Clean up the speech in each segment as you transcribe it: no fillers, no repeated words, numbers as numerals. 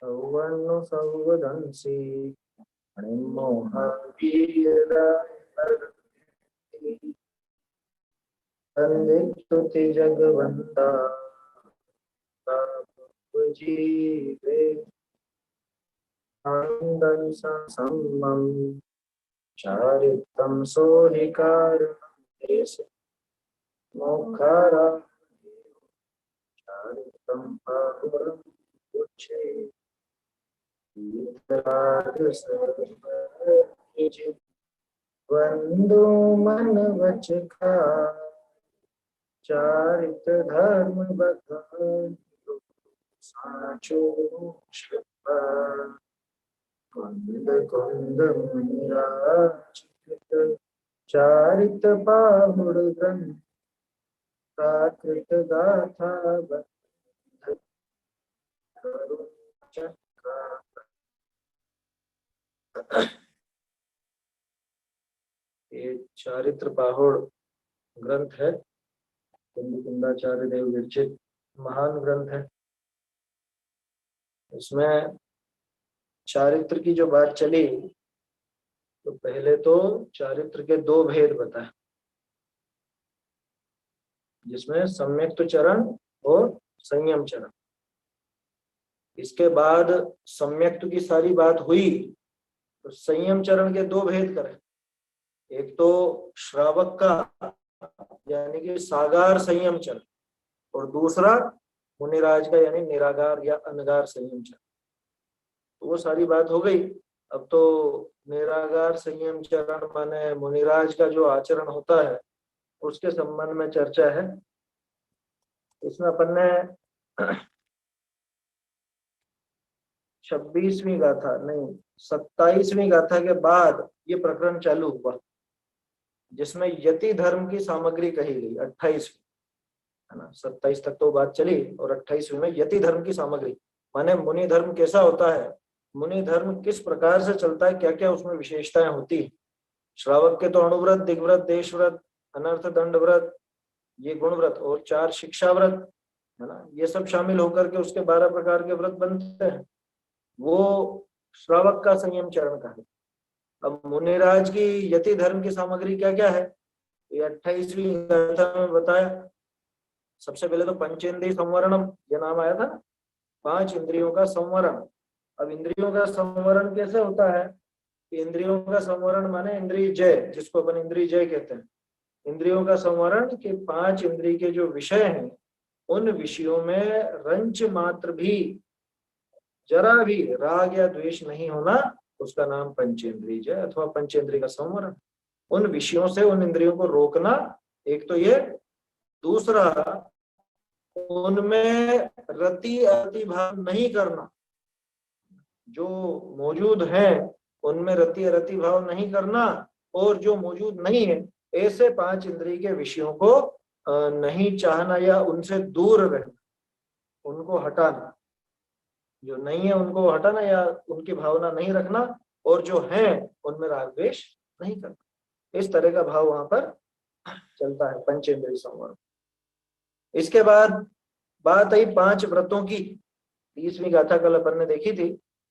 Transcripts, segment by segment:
सौवर्णो सौवदंसी स्तुति जगवंता जीवे आनंदं सम्मम चारित्रं सोनिकार मोक्षारा चारित्रं पापुरं उच्चे वंदो मन वचका चारित्र धर्म बखान साचो श्रद्धा कुंद कुंद मुनिराचित चारित पाहुड़ ग्रंथ प्राकृत गाथा बंध करुण चक्का। ये चारित्र पाहुड़ ग्रंथ है, कुंद कुंदाचार्य देव विरचित महान ग्रंथ है। इसमें चारित्र की जो बात चली, तो पहले तो चारित्र के दो भेद बताए, जिसमें सम्यक्त चरण और संयम चरण। इसके बाद सम्यक्त की सारी बात हुई तो संयम चरण के दो भेद करें। एक तो श्रावक का यानी कि सागार संयम चरण, और दूसरा मुनिराज का यानी निरागार या अनगार संयम चरण। तो वो सारी बात हो गई। अब तो निरागार संयम चरण माने मुनिराज का जो आचरण होता है उसके संबंध में चर्चा है। इसमें अपन ने 26वीं गाथा नहीं 27वीं गाथा के बाद ये प्रकरण चालू हुआ, जिसमें यति धर्म की सामग्री कही गई। 28वीं है ना, 27 तक तो बात चली और 28वीं में यति धर्म की सामग्री माने मुनि धर्म कैसा होता है, मुनि धर्म किस प्रकार से चलता है, क्या क्या उसमें विशेषताएं होती है। श्रावक के तो अणुव्रत, दिग्व्रत, देशव्रत, अनर्थ दंड व्रत, ये गुण व्रत और 4 शिक्षा व्रत है ना, ये सब शामिल होकर के उसके 12 प्रकार के व्रत बनते हैं। वो श्रावक का संयम चरण का है। अब मुनिराज की यति धर्म की सामग्री क्या क्या है, ये 28वीं गाथा में बताया। सबसे पहले तो पंचेंद्रिय संवरणम, ये नाम आया था ना, 5 इंद्रियों का संवरण। अब इंद्रियों का संवरण कैसे होता है, इंद्रियों का संवरण माने इंद्रिय जय, जिसको अपन इंद्रिय जय कहते हैं। इंद्रियों का संवरण के 5 इंद्रिय के जो विषय हैं उन विषयों में रंच मात्र भी, जरा भी राग या द्वेष नहीं होना, उसका नाम पंचेंद्रिय जय अथवा पंचेंद्रिय का संवरण। उन विषयों से उन इंद्रियों को रोकना, एक तो ये। दूसरा, उनमें रति अति भाव नहीं करना, जो मौजूद है उनमें रति अरति भाव नहीं करना, और जो मौजूद नहीं है ऐसे 5 इंद्रिय के विषयों को नहीं चाहना या उनसे दूर रहना, उनको हटाना। जो नहीं है उनको हटाना या उनकी भावना नहीं रखना, और जो है उनमें राग द्वेष नहीं करना। इस तरह का भाव वहां पर चलता है पंचेंद्रिय संवरण। इसके बाद बात आई 5 व्रतों की। 30वीं गाथा कल अपन ने देखी थी,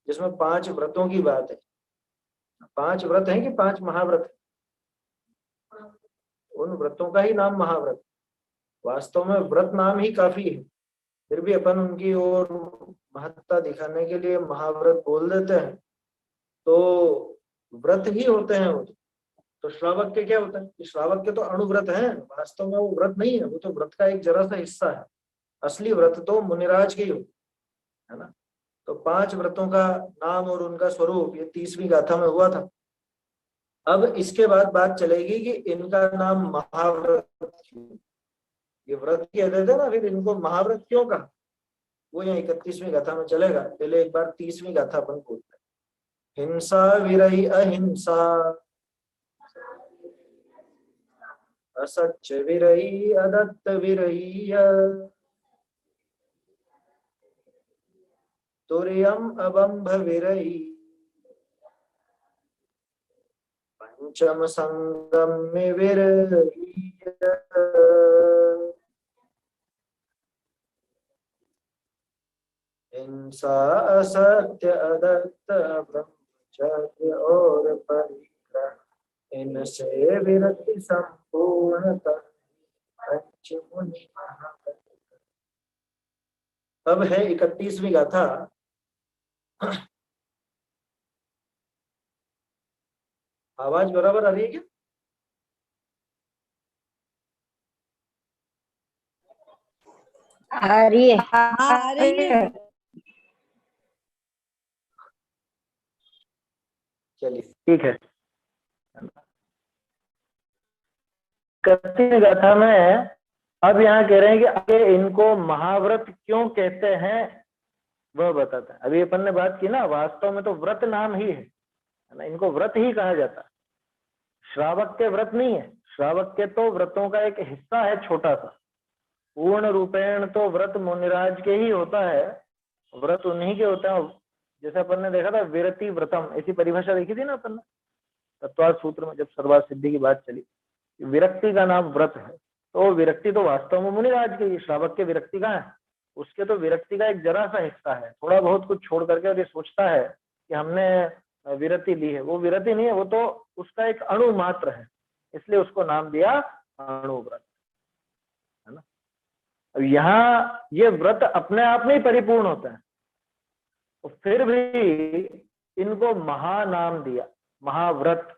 जिसमें 5 व्रतों की बात है। 5 व्रत हैं कि 5 महाव्रत? उन व्रतों का ही नाम महाव्रत। वास्तव में व्रत नाम ही काफी है, फिर भी अपन उनकी ओर महत्ता दिखाने के लिए महाव्रत बोल देते हैं। तो व्रत ही होते हैं वो। तो श्रावक के क्या होता है, श्रावक के तो अणुव्रत हैं, वास्तव में वो व्रत नहीं है, वो तो व्रत का एक जरा सा हिस्सा है। असली व्रत तो मुनिराज के ही होते है ना। तो 5 व्रतों का नाम और उनका स्वरूप ये 30वीं गाथा में हुआ था। अब इसके बाद बात चलेगी कि इनका नाम महाव्रत क्यों, ये व्रत कहते थे ना, फिर इनको महाव्रत क्यों कहा, वो यहाँ 31वीं गाथा में चलेगा। पहले एक बार 30वीं गाथा अपन बोलते हैं। हिंसा विरही अहिंसा, असच्च विरही अदत्त विरही, तुर्यम अबंभ विरही, पंचम संगम में विरही। हिंसा असत्य अदत्त ब्रह्मचर्य और परिग्रह इनसे विरति संपूर्णतः पंचमुनि महाकल्प। अब है 31वीं गाथा। आवाज बराबर आ रही है क्या? आ रही है। आ रही है। चलिए ठीक है। कथी गाथा में अब यहाँ कह रहे हैं कि आगे इनको महाव्रत क्यों कहते हैं वह बताता है। अभी अपन ने बात की ना, वास्तव में तो व्रत नाम ही है ना, इनको व्रत ही कहा जाता है। श्रावक के व्रत नहीं है, श्रावक के तो व्रतों का एक हिस्सा है छोटा सा। पूर्ण रूपेण तो व्रत मुनिराज के ही होता है, व्रत उन्हीं के होते हैं। जैसे अपन ने देखा था विरति व्रतम, ऐसी परिभाषा देखी थी ना अपन ने तत्वार्थ सूत्र में, जब सर्वार्थ सिद्धि की बात चली। विरक्ति का नाम व्रत है, तो विरक्ति तो वास्तव में मुनिराज की, श्रावक के विरक्ति कहाँ है? उसके तो विरक्ति का एक जरा सा हिस्सा है, थोड़ा बहुत कुछ छोड़ करके, और ये सोचता है कि हमने विरति ली है। वो विरति नहीं है, वो तो उसका एक अणु मात्र है, इसलिए उसको नाम दिया अणु व्रत, है ना। अब यहाँ ये व्रत अपने आप में ही परिपूर्ण होता है, तो फिर भी इनको महानाम दिया, महाव्रत,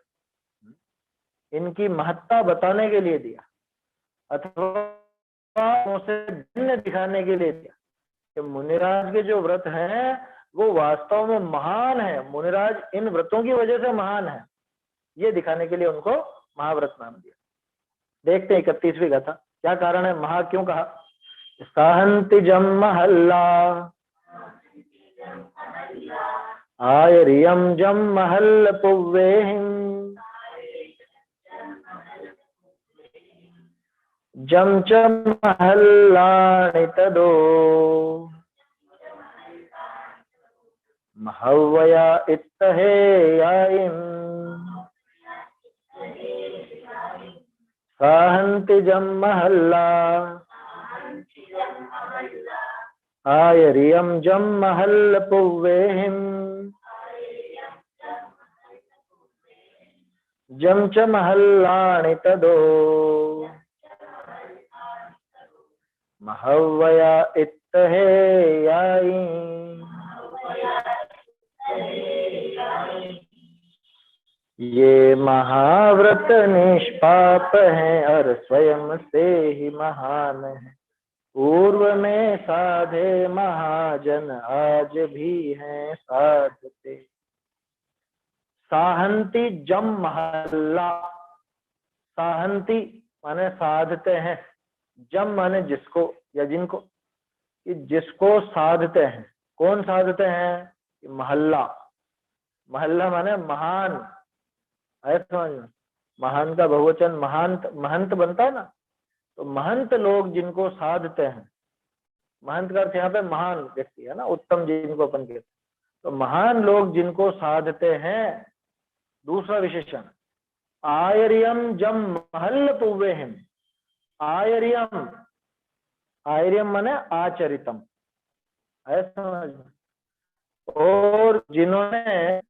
इनकी महत्ता बताने के लिए दिया, अथवा उसे भिन्न दिखाने के लिए दिया कि मुनिराज के जो व्रत हैं वो वास्तव में महान है, मुनिराज इन व्रतों की वजह से महान है, ये दिखाने के लिए उनको महाव्रत नाम दिया। देखते हैं 31वीं गाथा, क्या कारण है, महा क्यों कहा। साहन्ति जम महल्ला आयरियम जम महल पुव्वेहिम जम च महल्लानि तदो महव्वया इत्तहेयायिम साहन्ति जम महल्ला आयरियम जम महल पुव्वेहिम जम च महल्लानि तदो महव्वया इत्तहेयायि। ये महाव्रत निष्पाप हैं और स्वयं से ही महान है, पूर्व में साधे महाजन आज भी हैं साधते। साहन्ति जम महल्ला, साहन्ति माने साधते हैं, जम माने जिसको या जिनको, कि जिसको साधते हैं। कौन साधते हैं? महल्ला, महल्ला माने महान, है समझ में। महान का बहुवचन महंत, महंत बनता है ना, तो महंत लोग जिनको साधते हैं, महंत का अर्थ यहाँ पे महान व्यक्ति है ना, उत्तम जिनको अपन कहते हैं, तो महान लोग जिनको साधते हैं। दूसरा विशेषण आयर्यम जम महल पुव्वेहिम, आयर्यम, आयर्यम माने आचरितम, ऐसा। और जिन्होंने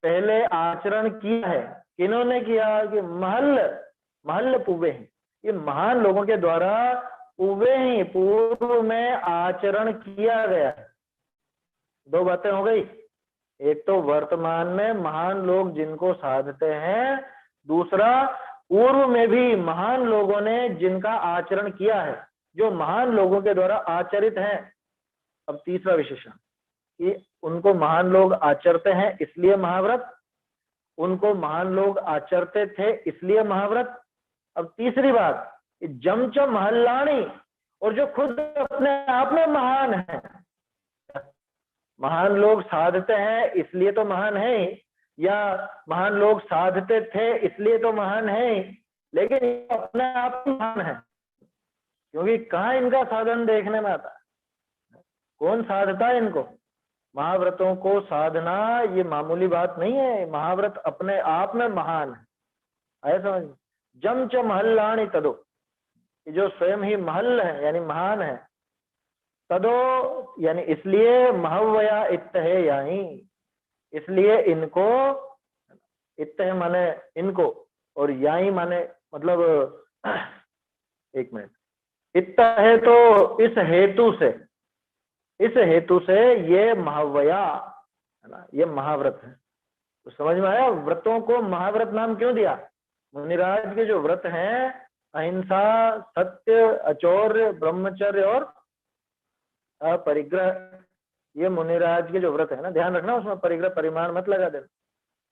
पहले आचरण किया है, किन्होंने किया कि महल, महल पुव्वे, ये महान लोगों के द्वारा पुव्वे ही पूर्व में आचरण किया गया है। दो बातें हो गई, एक तो वर्तमान में महान लोग जिनको साधते हैं, दूसरा पूर्व में भी महान लोगों ने जिनका आचरण किया है, जो महान लोगों के द्वारा आचरित है। अब तीसरा विशेषण कि उनको महान लोग आचरते हैं इसलिए महाव्रत, उनको महान लोग आचरते थे इसलिए महाव्रत। अब तीसरी बात, जमच महल्लाणी, और जो खुद अपने आप में महान है। महान लोग साधते हैं इसलिए तो महान है, या महान लोग साधते थे इसलिए तो महान है, लेकिन अपने आप में महान है, क्योंकि कहाँ इनका साधन देखने में आता है, कौन साधता है इनको। महाव्रतों को साधना ये मामूली बात नहीं है, महाव्रत अपने आप में महान है, समझ। जम च महल्लाणी तदो, जो स्वयं ही महल है यानी महान है, तदो यानी इसलिए महव्वया इत्त है यानी, इसलिए इनको, इत्त है माने इनको, और याई माने मतलब एक मिनट, इत्त है तो इस हेतु से, इस हेतु से ये महव्वया है ना, ये महाव्रत है। तो समझ में आया व्रतों को महाव्रत नाम क्यों दिया? मुनिराज के जो व्रत हैं, अहिंसा, सत्य, अचौर्य, ब्रह्मचर्य और अपरिग्रह, ये मुनिराज के जो व्रत है ना, ध्यान रखना उसमें परिग्रह परिमाण मत लगा देना,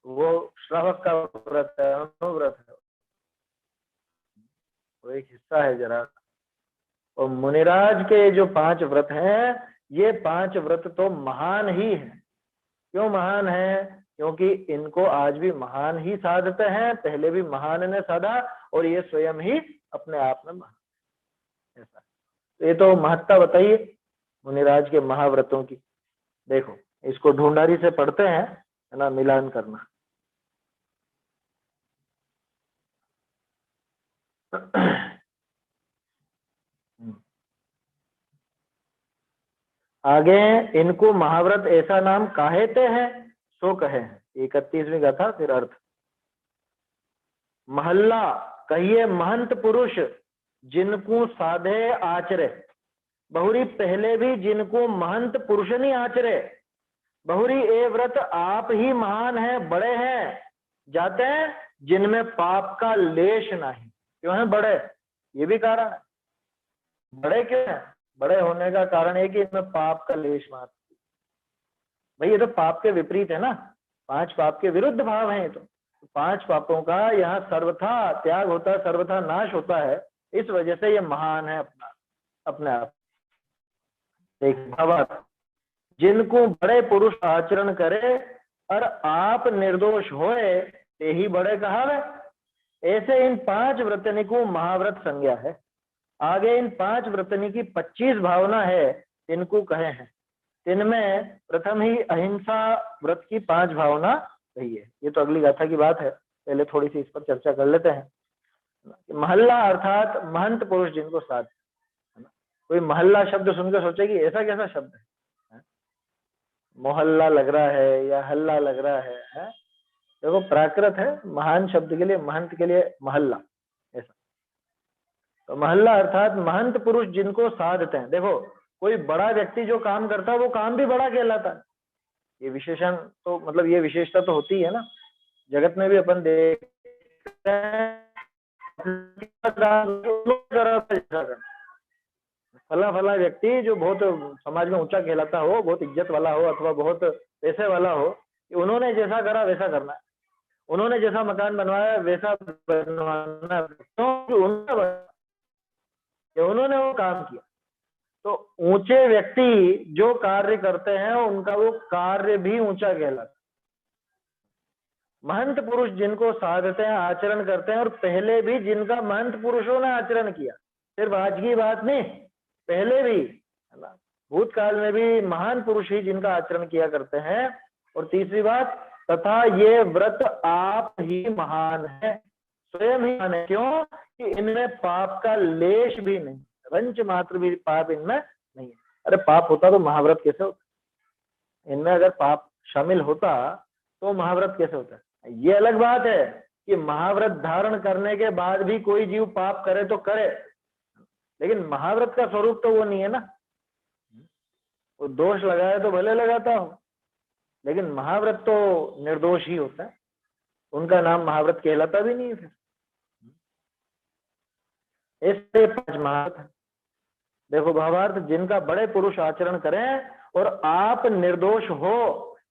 वो श्रावक का व्रत है, अनुव्रत है, वो एक हिस्सा है जरा। और मुनिराज के जो 5 व्रत हैं, ये 5 व्रत तो महान ही है। क्यों महान है? क्योंकि इनको आज भी महान ही साधते हैं, पहले भी महान ने साधा, और ये स्वयं ही अपने आप में महान। ऐसा तो ये तो महत्ता बताइए मुनिराज के महाव्रतों की। देखो इसको ढूंढारी से पढ़ते हैं, है ना, मिलान करना। आगे इनको महाव्रत ऐसा नाम काहेते हैं सो कहे। 31वीं गाथा फिर अर्थ। महल्ला कहिए महंत पुरुष जिनको साधे आचरे। बहुरी पहले भी जिनको महंत पुरुष नहीं आचरे। बहुरी ए व्रत आप ही महान है, बड़े हैं जाते हैं, जिनमें पाप का लेश नहीं। क्यों है बड़े? ये भी कारण है। बड़े क्यों है? बड़े होने का कारण है कि इनमें पाप का लेश मात्र। भाई ये तो पाप के विपरीत है ना, 5 पाप के विरुद्ध भाव हैं। तो 5 पापों का यहाँ सर्वथा त्याग होता है, सर्वथा नाश होता है, इस वजह से ये महान है अपने आप। एक भावार्थ, जिनको बड़े पुरुष आचरण करे और आप निर्दोष होए ते ही बड़े कहावे। ऐसे इन 5 व्रतनी को महाव्रत संज्ञा है। आगे इन 5 व्रतनी की 25 भावना है, इनको कहे हैं। इनमें प्रथम ही अहिंसा व्रत की 5 भावना कही है। ये तो अगली गाथा की बात है, पहले थोड़ी सी इस पर चर्चा कर लेते हैं। महल्ला अर्थात महंत पुरुष जिनको साथ, है ना। कोई महल्ला शब्द सुनकर सोचेगी ऐसा कैसा शब्द है? मोहल्ला लग रहा है या हल्ला लग रहा है? देखो प्राकृत है, महान शब्द के लिए, महंत के लिए महल्ला, ऐसा। तो महल्ला अर्थात महंत पुरुष जिनको साधते हैं। देखो कोई बड़ा व्यक्ति जो काम करता है वो काम भी बड़ा कहलाता है। ये विशेषण तो मतलब ये विशेषता तो होती है ना, जगत में भी अपन देखते हैं फला फला व्यक्ति जो बहुत समाज में ऊंचा कहलाता हो, बहुत इज्जत वाला हो अथवा बहुत पैसे वाला हो, उन्होंने जैसा करा वैसा करना है, उन्होंने जैसा मकान बनवाया वैसा बनवाना, उन्होंने वो काम किया। तो ऊंचे व्यक्ति जो कार्य करते हैं उनका वो कार्य भी ऊंचा कहलाता है। महंत पुरुष जिनको साधते हैं, आचरण करते हैं, और पहले भी जिनका महंत पुरुषों ने आचरण किया, सिर्फ आज की बात नहीं, पहले भी, है ना, भूतकाल में भी महान पुरुष ही जिनका आचरण किया करते हैं। और तीसरी बात, तथा ये व्रत आप ही महान है, स्वयं ही महान है। क्यों? कि इनमें पाप का लेश भी नहीं, रंच मात्र भी पाप इनमें नहीं है। अरे पाप होता तो महाव्रत कैसे होता? इनमें अगर पाप शामिल होता तो महाव्रत कैसे होता? ये अलग बात है कि महाव्रत धारण करने के बाद भी कोई जीव पाप करे तो करे, लेकिन महाव्रत का स्वरूप तो वो नहीं है ना। वो दोष लगाए तो भले लगाता हो, लेकिन महाव्रत तो निर्दोष ही होता है, उनका नाम महाव्रत कहलाता भी नहीं है। फिर इससे 5 महाव्रत है। देखो भावार्थ, जिनका बड़े पुरुष आचरण करें और आप निर्दोष हो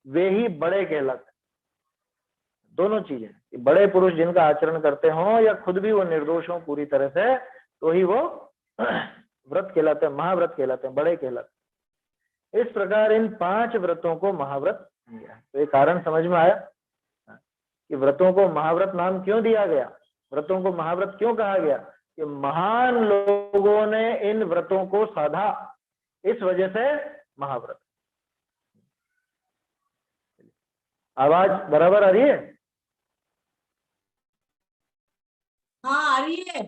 वे ही बड़े कहलाते। दोनों चीजें, बड़े पुरुष जिनका आचरण करते हो या खुद भी वो निर्दोष हो पूरी तरह से, तो ही वो व्रत कहलाते हैं, महाव्रत कहलाते हैं, बड़े कहलाते हैं। इस प्रकार इन 5 व्रतों को महाव्रत दिया है। तो ये कारण समझ में आया कि व्रतों को महाव्रत नाम क्यों दिया गया, व्रतों को महाव्रत क्यों कहा गया? कि महान लोगों ने इन व्रतों को साधा, इस वजह से महाव्रत। आवाज बराबर आ रही है? हाँ आ रही है।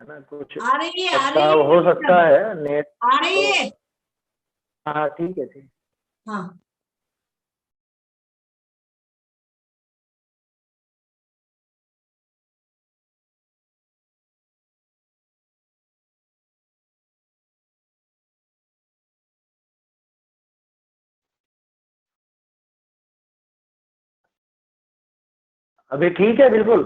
ना, कुछ आ रही है बदलाव हो सकता है नेट। आ रही तो है। हाँ ठीक है, ठीक। हाँ अभी ठीक है बिल्कुल।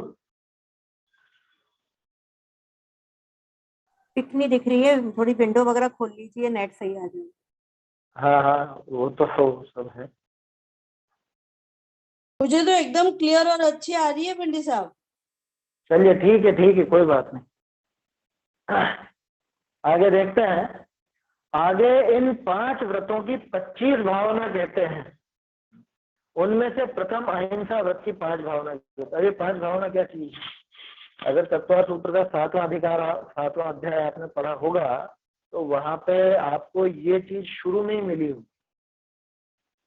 पिक नहीं दिख रही है, थोड़ी विंडो वगैरह खोल लीजिए, नेट सही आ जाए। हाँ हाँ, वो तो सब है। मुझे तो एकदम क्लियर और अच्छी आ रही है पिंडी साहब। चलिए ठीक है, कोई बात नहीं। आगे देखते हैं। आगे इन 5 व्रतों की 25 भावना कहते हैं। उनमें से प्रथम अहिंसा व्रत की 5 भावना कहते हैं। अब ये 5 भावना क्या चीज है? अगर तत्व सूत्र का 7वां अधिकार, 7वां अध्याय आपने पढ़ा होगा, तो वहां पे आपको ये चीज शुरू में ही मिली होगी।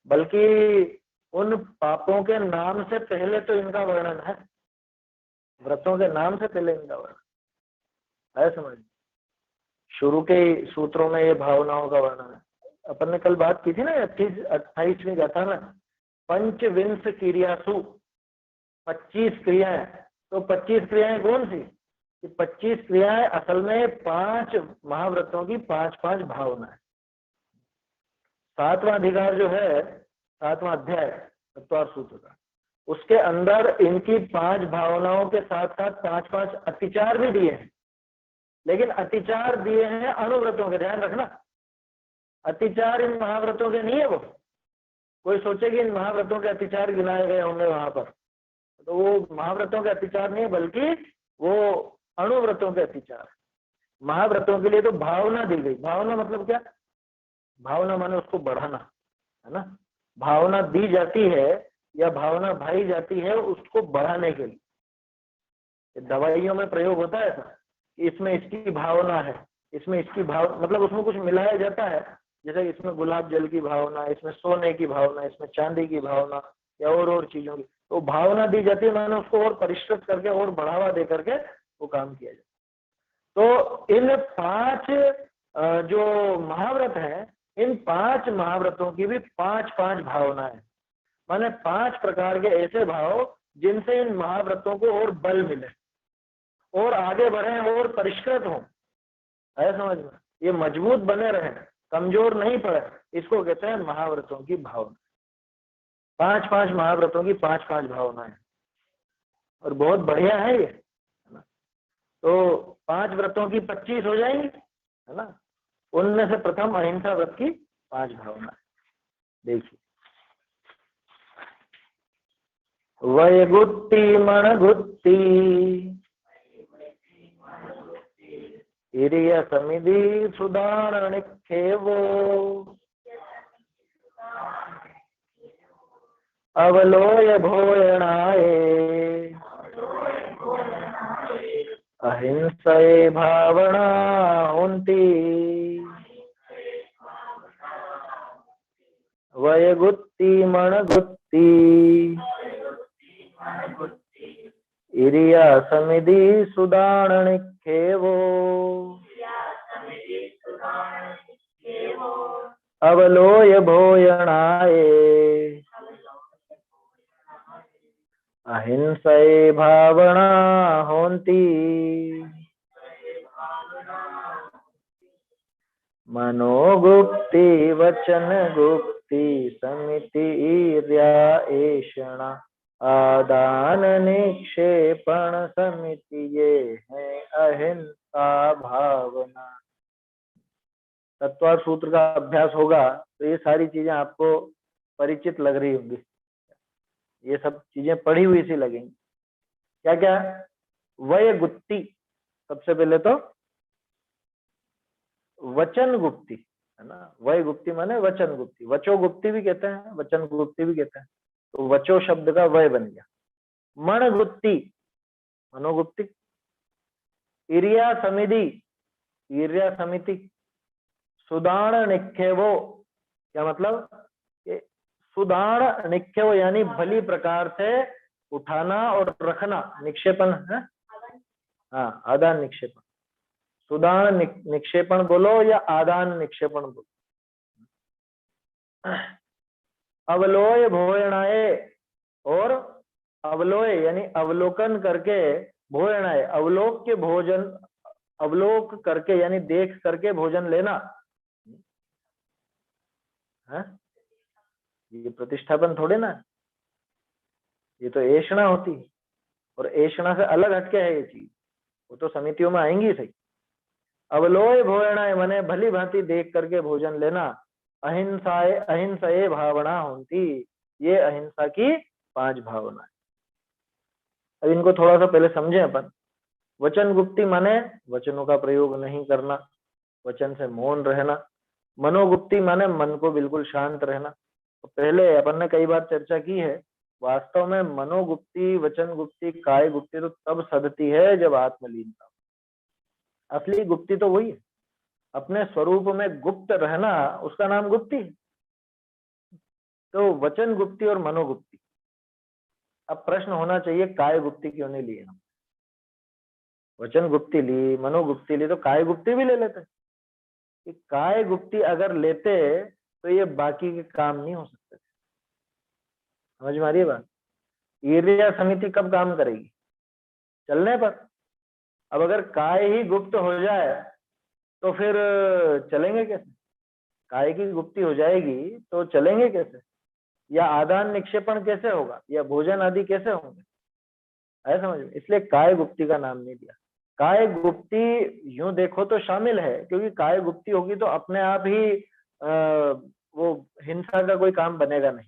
बल्कि उन पापों के नाम से पहले तो इनका वर्णन है, व्रतों के नाम से पहले इनका वर्णन है, समझ। शुरू के सूत्रों में ये भावनाओं का वर्णन है। अपन ने कल बात की थी ना 28वीं गाथा में, पंचविंश क्रियासु, 25 क्रियाएं। तो 25 क्रियाएं कौन सी? 25 क्रियाएं असल में 5 महाव्रतों की 5-5 भावना है। 7वां अधिकार जो है, 7वां अध्याय तत्वार सूत्र का, उसके अंदर इनकी 5 भावनाओं के साथ साथ 5-5 अतिचार भी दिए हैं। लेकिन अतिचार दिए हैं अनुव्रतों के, ध्यान रखना। अतिचार इन महाव्रतों के नहीं है। वो कोई सोचे कि इन महाव्रतों के अतिचार गिनाए गए होंगे वहां पर, तो वो महाव्रतों के अतिचार नहीं है, बल्कि वो अनुव्रतों के अतिचार। महाव्रतों के लिए तो भावना दी गई। भावना मतलब क्या? भावना माने उसको बढ़ाना, है ना। भावना दी जाती है या भावना भाई जाती है उसको बढ़ाने के लिए। दवाइयों में प्रयोग होता है ऐसा, इसमें इसकी भावना है, इसमें इसकी भाव, मतलब उसमें कुछ मिलाया जाता है। जैसे इसमें गुलाब जल की भावना, इसमें सोने की भावना, इसमें चांदी की भावना, या और चीजों की। तो भावना दी जाती है, मैंने उसको और परिष्कृत करके और बढ़ावा दे करके वो काम किया जाता है। तो इन 5 जो महाव्रत हैं, इन 5 महाव्रतों की भी 5-5 भावनाएं, माने 5 प्रकार के ऐसे भाव जिनसे इन महाव्रतों को और बल मिले, और आगे बढ़े, और परिष्कृत हो, है समझ में, ये मजबूत बने रहे, कमजोर नहीं पड़े। इसको कहते हैं महाव्रतों की भावना। 5-5 महाव्रतों की 5-5 भावनाएं, और बहुत बढ़िया है ये। तो 5 व्रतों की 25 हो जाएंगी, है ना। उनमें से प्रथम अहिंसा व्रत की 5 भावनाएं देखिए। वयगुत्ति मणगुत्ति हिरिय समिधि सुदारणिक्षेवो अवलोय भोयणाय अहिंसये भावना हुन्ति वयगुत्ति मणगुत्ति इरिया समिधि सुदारणिक्षेवो अवलोय भोयणाय अहिंसये भावना होन्ति मनोगुप्ति वचन गुप्ति समिति ईर्ष्या ऐषणा आदान निक्षेपण समिति, ये है अहिंसा भावना। तत्वार सूत्र का अभ्यास होगा तो ये सारी चीजें आपको परिचित लग रही होंगी। ये सब चीजें पढ़ी हुई सी लगेंगी। क्या क्या? वय गुप्ति, सबसे पहले तो वचन गुप्ति, है ना। वय गुप्ति माने वचन गुप्ति, वचो गुप्ति भी कहते हैं, वचन गुप्ति भी कहते हैं। तो वचो शब्द का वय बन गया। मण गुप्ति, मनोगुप्ति। इरिया समिधि, इरिया समिति। सुदाण निक्षेवो, क्या मतलब? सुदाण निक्षेव यानी भली प्रकार से उठाना और रखना, निक्षेपण है। हाँ, आदान निक्षेपण। सुदान निक्षेपण बोलो या आदान निक्षेपण बोलो। अवलोय भोयणाए, और अवलोय यानी अवलोकन करके, भोयणाए अवलोक के भोजन, अवलोक करके यानी देख करके भोजन लेना है। ये प्रतिष्ठापन थोड़े ना, ये तो ऐषणा होती है, और ऐषणा से अलग हटके है ये चीज, वो तो समितियों में आएंगी सही। अवलोय भोयणाए माने भली भांति देख करके भोजन लेना। अहिंसाए अहिंसाए भावना होती, ये अहिंसा की 5 भावना है। अब इनको थोड़ा सा पहले समझे अपन। वचन गुप्ती माने वचनों का प्रयोग नहीं करना, वचन से मौन रहना। मनोगुप्ती माने मन को बिल्कुल शांत रहना। तो पहले अपन ने कई बार चर्चा की है, वास्तव में मनोगुप्ती, वचन गुप्ती, काय गुप्ती तो तब सदती है जब आत्मलीनता। असली गुप्ती तो वही है, अपने स्वरूप में गुप्त रहना, उसका नाम गुप्ती है। तो वचन गुप्ती और मनोगुप्ती। अब प्रश्न होना चाहिए काय गुप्ती क्यों नहीं ली हम? वचन गुप्ती ली, मनोगुप्ती ली, तो काय गुप्ती भी ले लेते। कि काय गुप्ती अगर लेते तो ये बाकी के काम नहीं हो सकते। समझ में आ रही है बात? ईर्ष्या समिति कब काम करेगी? चलने पर। अब अगर काय ही गुप्त हो जाए तो फिर चलेंगे कैसे? काय की गुप्ती हो जाएगी तो चलेंगे कैसे? या आदान निक्षेपण कैसे होगा, या भोजन आदि कैसे होंगे? है समझ में? इसलिए काय गुप्ती का नाम नहीं दिया। काय गुप्ती यूं देखो तो शामिल है, क्योंकि काय गुप्ती होगी तो अपने आप ही वो हिंसा का कोई काम बनेगा नहीं,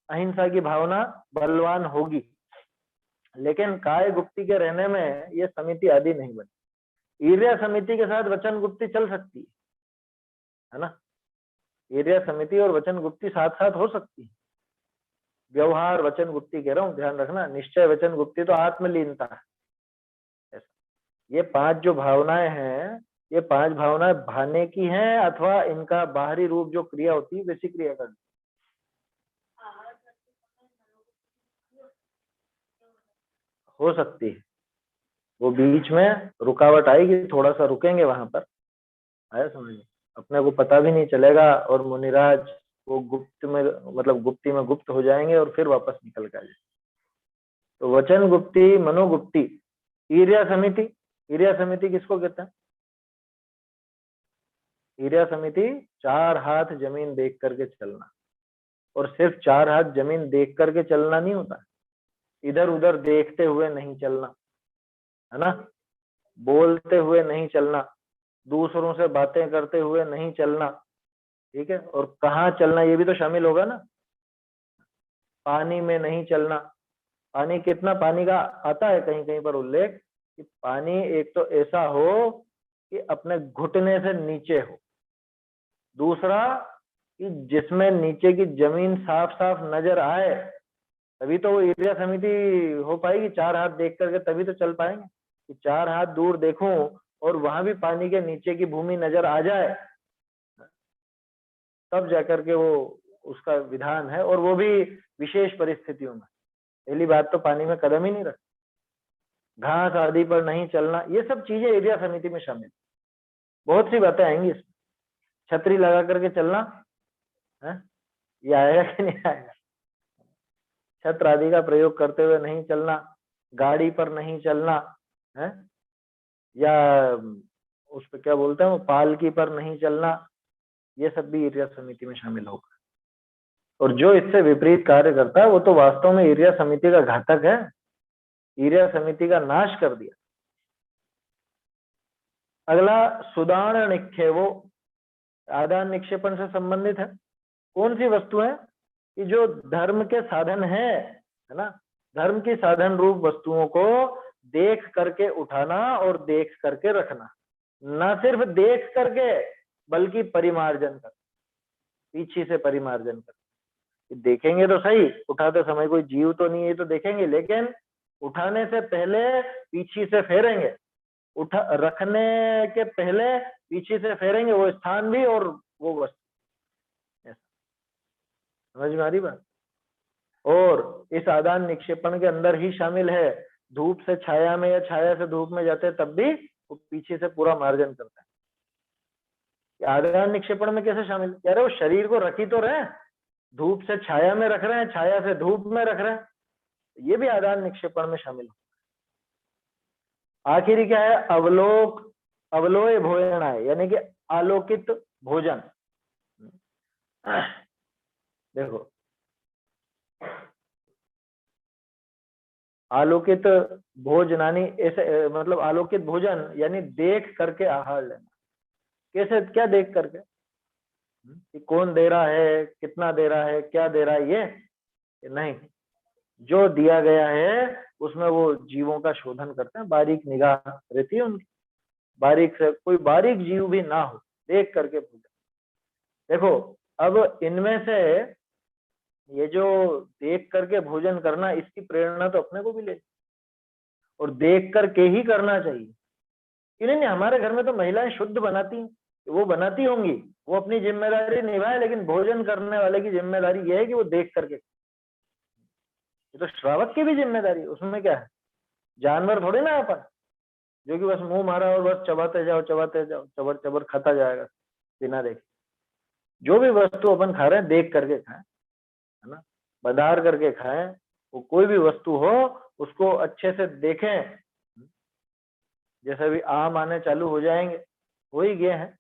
अहिंसा की भावना बलवान होगी। लेकिन काय गुप्ती के रहने में ये समिति आदि नहीं बनी। ईर्ष्या समिति के साथ वचन गुप्ती चल सकती है ना? ईर्ष्या समिति और वचन गुप्ती साथ साथ हो सकती है। व्यवहार वचन गुप्ती कह रहा हूं, ध्यान रखना। निश्चय वचन गुप्ती तो आत्मलीनता है। ये 5 जो भावनाएं हैं, ये 5 भावनाएं भाने की हैं अथवा इनका बाहरी रूप जो क्रिया होती है वैसी क्रिया करनी हो सकती है। वो बीच में रुकावट आएगी, थोड़ा सा रुकेंगे वहां पर, आया समझ? अपने को पता भी नहीं चलेगा और मुनिराज वो गुप्त में, मतलब गुप्ती में गुप्त हो जाएंगे और फिर वापस निकल के आ जाएंगे। तो वचन गुप्ती, मनोगुप्ती, ईर्ष्या समिति। ईर्ष्या समिति किसको कहते हैं? ईर्ष्या समिति 4 हाथ जमीन देख करके चलना। और सिर्फ 4 हाथ जमीन देख करके चलना नहीं होता, इधर उधर देखते हुए नहीं चलना, है ना? बोलते हुए नहीं चलना, दूसरों से बातें करते हुए नहीं चलना, ठीक है? और कहाँ चलना ये भी तो शामिल होगा ना। पानी में नहीं चलना। पानी कितना, पानी का आता है कहीं कहीं पर उल्लेख कि पानी एक तो ऐसा हो कि अपने घुटने से नीचे हो, दूसरा कि जिसमें नीचे की जमीन साफ साफ नजर आए, तभी तो वो ईर्ष्या समिति हो पाएगी। 4 हाथ देख करके तभी तो चल पाएंगे। कि 4 हाथ दूर देखूं और वहां भी पानी के नीचे की भूमि नजर आ जाए, तब जाकर के वो उसका विधान है, और वो भी विशेष परिस्थितियों में। पहली बात तो पानी में कदम ही नहीं रख, घास आदि पर नहीं चलना, ये सब चीजें ईर्ष्या समिति में शामिल। बहुत सी बातें आएंगी इसमें। छतरी लगा करके चलना है, ये आएगा कि नहीं आएगा? छत्र आदि का प्रयोग करते हुए नहीं चलना, गाड़ी पर नहीं चलना है, या उस पर क्या बोलते हैं, पालकी पर नहीं चलना, ये सब भी ईर्ष्या समिति में शामिल होगा। और जो इससे विपरीत कार्य करता है वो तो वास्तव में ईर्ष्या समिति का घातक है, ईर्ष्या समिति का नाश कर दिया। अगला सुदान निक्षेपो, आदान निक्षेपण से संबंधित है। कौन सी वस्तु है कि जो धर्म के साधन है ना? धर्म की साधन रूप वस्तुओं को देख करके उठाना और देख करके रखना। न सिर्फ देख करके बल्कि परिमार्जन कर, पीछे से परिमार्जन कर। देखेंगे तो सही, उठाते समय कोई जीव तो नहीं है तो देखेंगे, लेकिन उठाने से पहले पीछे से फेरेंगे, रखने के पहले पीछे से फेरेंगे, वो स्थान भी और वो वस्तु। समझ में आ रही बात? और इस आदान निक्षेपण के अंदर ही शामिल है, धूप से छाया में या छाया से धूप में जाते तब भी उसको पीछे से पूरा मार्जन करता है। आदान निक्षेपण में कैसे शामिल? कह रहे हो शरीर को रखी तो रहे, धूप से छाया में रख रहे हैं, छाया से धूप में रख रहे हैं, ये भी आदान निक्षेपण में शामिल हो। आखिरी क्या है? अवलोय भोजनाय, यानी कि आलोकित भोजन। देखो आलोकित भोजनानी, ऐसे मतलब आलोकित भोजन यानी देख करके आहार लेना। कैसे? क्या देख करके? कि कौन दे रहा है, कितना दे रहा है, क्या दे रहा है, ये नहीं, जो दिया गया है उसमें वो जीवों का शोधन करते हैं, बारीक निगाह रहती है उनकी, बारीक से कोई बारीक जीव भी ना हो, देख करके भोजन। देखो अब इनमें से ये जो देख करके भोजन करना, इसकी प्रेरणा तो अपने को भी ले, और देख करके ही करना चाहिए। कि नहीं, हमारे घर में तो महिलाएं शुद्ध बनाती हैं, वो बनाती होंगी, वो अपनी जिम्मेदारी निभाए, लेकिन भोजन करने वाले की जिम्मेदारी यह है कि वो देख करके। ये तो श्रावक की भी जिम्मेदारी है, उसमें क्या है? जानवर थोड़े ना अपन, जो कि बस मुंह मारा और बस चबाते जाओ चबर चबर खाता जाएगा बिना देखे। जो भी वस्तु अपन खा रहे हैं देख करके खाएं, है ना, बदार करके खाएं। वो कोई भी वस्तु हो उसको अच्छे से देखें। जैसे भी आम आने चालू हो जाएंगे, हो ही गए हैं,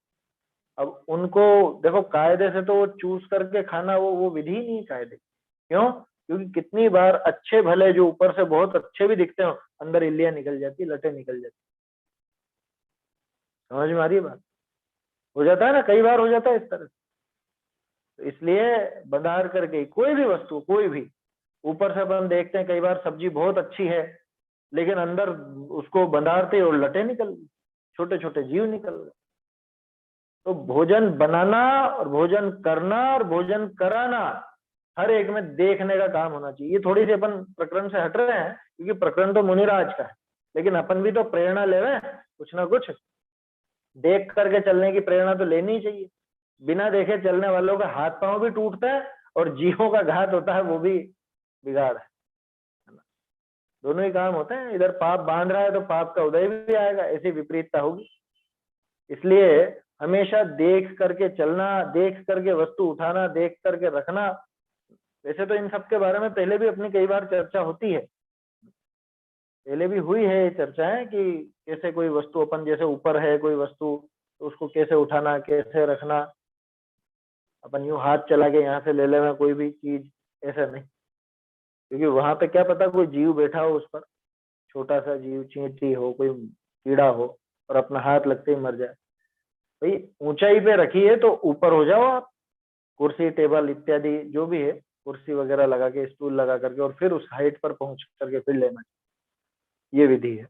अब उनको देखो कायदे से तो वो चूस करके खाना वो विधि नहीं कायदे। क्यों? क्योंकि कितनी बार अच्छे भले जो ऊपर से बहुत अच्छे भी दिखते हो, अंदर इल्लियां निकल जाती, लटे निकल जाती। समझ में आ रही है बात? हो जाता है ना, कई बार हो जाता है इस तरह। तो इसलिए बंधार करके कोई भी वस्तु, कोई भी, ऊपर से अपन देखते हैं कई बार सब्जी बहुत अच्छी है, लेकिन अंदर उसको बंधारते और लटे निकल गए, छोटे छोटे जीव निकल गए। तो भोजन बनाना और भोजन करना और भोजन कराना, हर एक में देखने का काम होना चाहिए। ये थोड़ी सी अपन प्रकरण से हट रहे हैं, क्योंकि प्रकरण तो मुनिराज का है, लेकिन अपन भी तो प्रेरणा ले रहे हैं कुछ ना कुछ। देख करके चलने की प्रेरणा तो लेनी ही चाहिए। बिना देखे चलने वालों का हाथ पांव भी टूटता है, और जीवों का घात होता है, वो भी बिगाड़ है ना। दोनों ही काम होते हैं। इधर पाप बांध रहा है तो पाप का उदय भी आएगा, ऐसी विपरीतता होगी। इसलिए हमेशा देख करके चलना, देख करके वस्तु उठाना, देख करके रखना। वैसे तो इन सब के बारे में पहले भी अपनी कई बार चर्चा होती है, पहले भी हुई है ये चर्चाएं कि कैसे कोई वस्तु अपन, जैसे ऊपर है कोई वस्तु, तो उसको कैसे उठाना, कैसे रखना। अपन यूं हाथ चला के यहाँ से ले लेना कोई भी चीज, ऐसा नहीं, क्योंकि वहां पे क्या पता कोई जीव बैठा हो उस पर, छोटा सा जीव, चींटी हो, कोई कीड़ा हो, और अपना हाथ लगते ही मर जाए। भाई ऊंचाई पे रखी है तो ऊपर हो जाओ आप, कुर्सी टेबल इत्यादि जो भी है, कुर्सी वगैरह लगा के, स्टूल लगा करके, और फिर उस हाइट पर पहुंच करके फिर लेना, ये विधि है।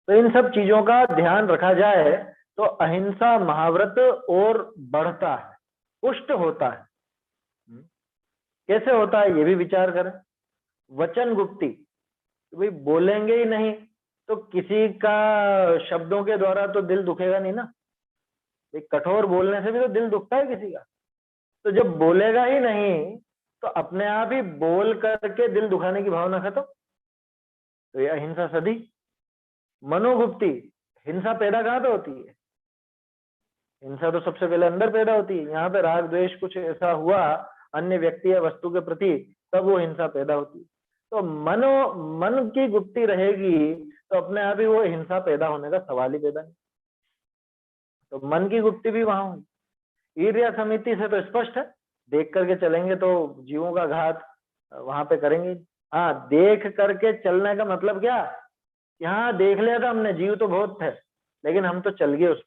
तो इन सब चीजों का ध्यान रखा जाए तो अहिंसा महाव्रत और बढ़ता है, पुष्ट होता है। कैसे होता है ये भी विचार करें। वचन गुप्ती, भाई बोलेंगे ही नहीं तो किसी का शब्दों के द्वारा तो दिल दुखेगा नहीं ना। एक कठोर बोलने से भी तो दिल दुखता है किसी का। तो जब बोलेगा ही नहीं तो अपने आप ही बोल करके दिल दुखाने की भावना खत्म। तो ये अहिंसा सदी। मनोगुप्ती, हिंसा पैदा कहाँ पे होती है? हिंसा तो सबसे पहले अंदर पैदा होती है। यहाँ पे राग द्वेष कुछ ऐसा हुआ अन्य व्यक्ति या वस्तु के प्रति, तब वो हिंसा पैदा होती है। तो मन की गुप्ती रहेगी तो अपने आप ही वो हिंसा पैदा होने का सवाल ही पैदा नहीं। तो मन की गुप्ती भी वहां हुई। ईर्ष्या समिति से तो स्पष्ट है, देख करके चलेंगे तो जीवों का घात वहां पे करेंगे। हाँ, देख करके चलने का मतलब क्या? यहाँ देख लिया था हमने, जीव तो बहुत थे, लेकिन हम तो चल गए उस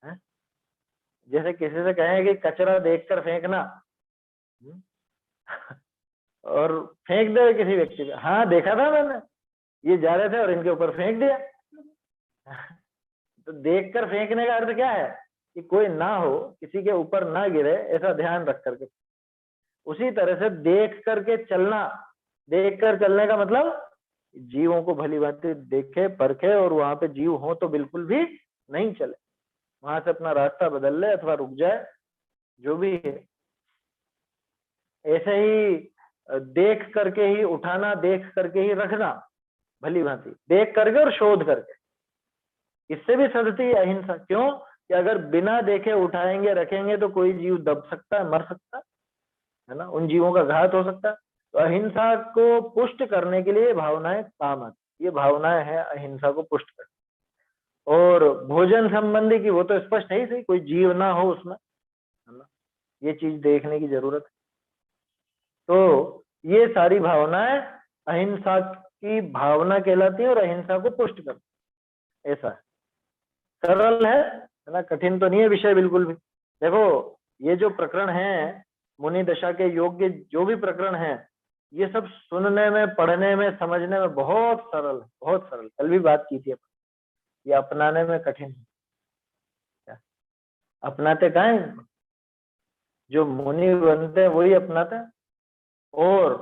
पे। जैसे किसी से कहें कि कचरा देखकर फेंकना, और फेंक दे किसी व्यक्ति पे, हाँ देखा था मैंने, ये जा रहे थे और इनके ऊपर फेंक दिया। तो देखकर फेंकने का अर्थ क्या है? कि कोई ना हो, किसी के ऊपर ना गिरे, ऐसा ध्यान रख करके। उसी तरह से देख करके चलना, देख कर चलने का मतलब जीवों को भली भांति देखे परखे, और वहां पे जीव हो तो बिल्कुल भी नहीं चले, वहां से अपना रास्ता बदल ले अथवा रुक जाए, जो भी है। ऐसे ही देख करके ही उठाना, देख करके ही रखना, भली भांति देख करके और शोध करके। इससे भी सदती है अहिंसा। क्यों? कि अगर बिना देखे उठाएंगे रखेंगे तो कोई जीव दब सकता है, मर सकता है ना, उन जीवों का घात हो सकता है। तो अहिंसा को पुष्ट करने के लिए भावनाएं काम आती, ये भावनाएं हैं अहिंसा को पुष्ट करती। और भोजन संबंधी की वो तो स्पष्ट है ही सही, कोई जीव ना हो उसमें, है ना, ये चीज देखने की जरूरत है। तो ये सारी भावनाएं अहिंसा की भावना कहलाती है और अहिंसा को पुष्ट करती है। ऐसा है, सरल है ना, कठिन तो नहीं है विषय बिल्कुल भी। देखो ये जो प्रकरण है मुनि दशा के योग्य जो भी प्रकरण है, ये सब सुनने में, पढ़ने में, समझने में बहुत सरल है, बहुत सरल। कल भी बात की थी, ये अपनाने में कठिन है। अपनाते कहाँ है? जो मुनि बनते हैं वही अपनाते हैं। और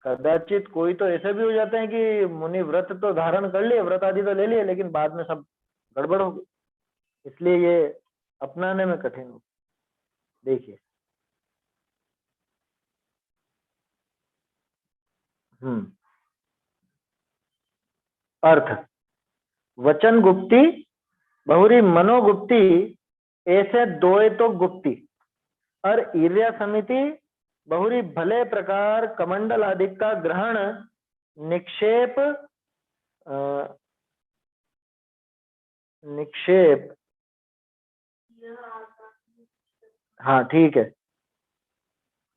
कदाचित कोई तो ऐसे भी हो जाते हैं कि मुनि व्रत तो धारण कर लिए, व्रत आदि तो ले लिए, लेकिन बाद में सब गड़बड़ हो गई, इसलिए ये अपनाने में कठिन हो। देखिए अर्थ, वचन गुप्ती बहुरी मनोगुप्ती, ऐसे दोए तो गुप्ती, और ईर्या समिति बहुरी भले प्रकार कमंडल आदि का ग्रहण निक्षेप निक्षेप, हाँ ठीक है,